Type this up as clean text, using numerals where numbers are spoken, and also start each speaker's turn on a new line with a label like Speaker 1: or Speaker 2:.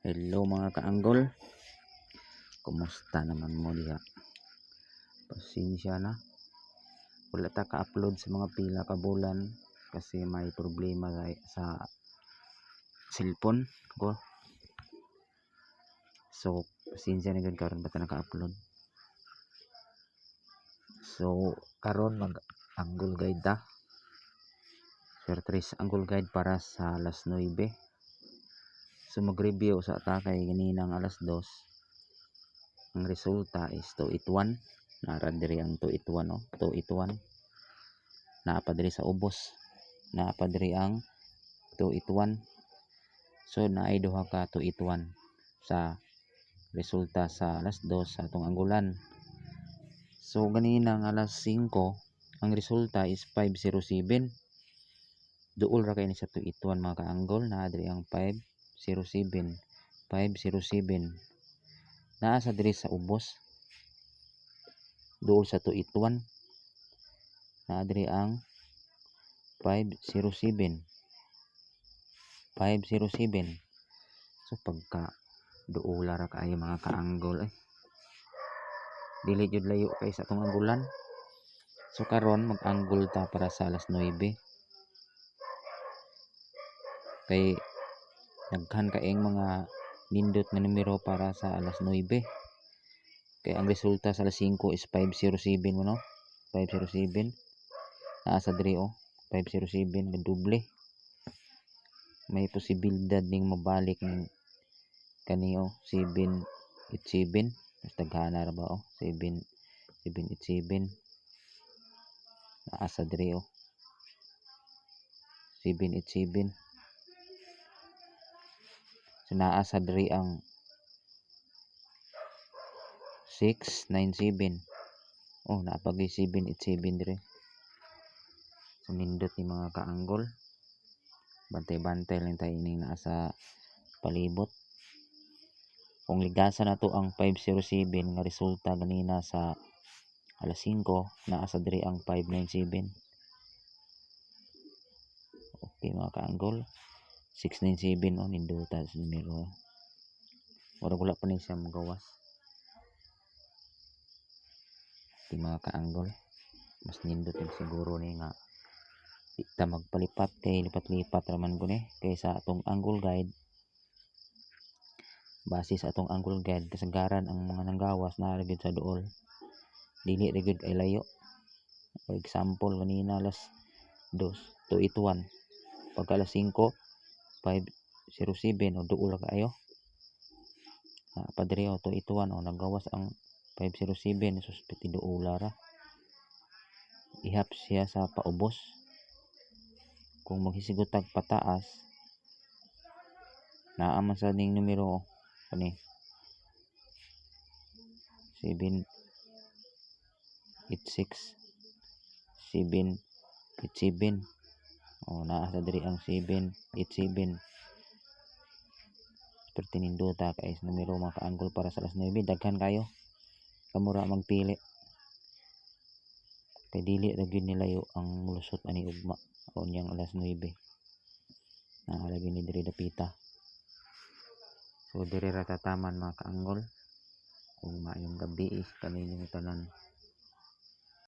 Speaker 1: Hello mga kaanggol, kumusta naman mo diha? Pasensya na, wala ta ka-upload sa mga pila ka bulan kasi may problema sa cellphone ko. So pasensya na gud karon bata naka-upload. So karon mag-anggol guide ta. Sir anggol guide para sa alas 9. So mag-review sa ta kay ganinang alas 2. Ang resulta is 281. Nara diri ang 281 oh, 281. Naapa diri sa ubos. Naapa diri ang 281. So naay duha ka 281 sa resulta sa alas 2 sa atong anggulan. So ganina nga alas 5 ang resulta is 507. Duol ra kay ni sa 281 mga kaanggol, na diri ang 507. 507. Naa sa diri sa ubos. Duol sa 281. Na diri ang 507. 507. So pagka duula ra kaayo mga kaanggol dili jud layo kay sa atong anggulan. So karon mag-anggol ta para sa alas 9. Kay daghan kaayong mga nindot nga numero para sa alas 9. Kay ang resulta sa alas 5 is 507 mo no. 507. Naa sa diri 507 gadoble. May posibilidad ning mabalik ng kani 787. Mas daghana ra ba 787. Naa sa diri 787. So naa sa diri ang 697. Napag 787 diri. So nindot ni mga kaanggol. Bantay-bantay lang tayo ining naa sa palibot. Kung ligasan nato ang 507 nga resulta ganina sa alas 5, naa sa diri ang 597. Okay mga kaanggol, 697 ninduta sa numero. Wala pa ni siya magawas. Okay mga kaanggol, mas nindot yung siguro ni nga di ta magpalipat kay lipat-lipat raman ko ni kaysa atong angle guide. Base sa atong angle guide kasagaran ang mga nanggawas na gyud sa duol, dili ra gyud ay layo. For example kanina alas 2 281, pagka alas 5 507 duol ra kaayo. Padre 281 nagawas ang 507, suspect duol ra. Ihap siya sa paubos. Kung maghisigot tag pataas, naa man sa ning numero kani 786 787. Naa sa diri ang 787. Seperti nindota kay numero mga kaanggol para sa alas 9. Daghan kayo kamura magpili kay dili ra gyud nilayo ang lusot ani ugma o niyang alas 9. Lagi ni diri dapita. So diri ra tataman mga kaanggol. Ugma yung gabi kaninyong tanan.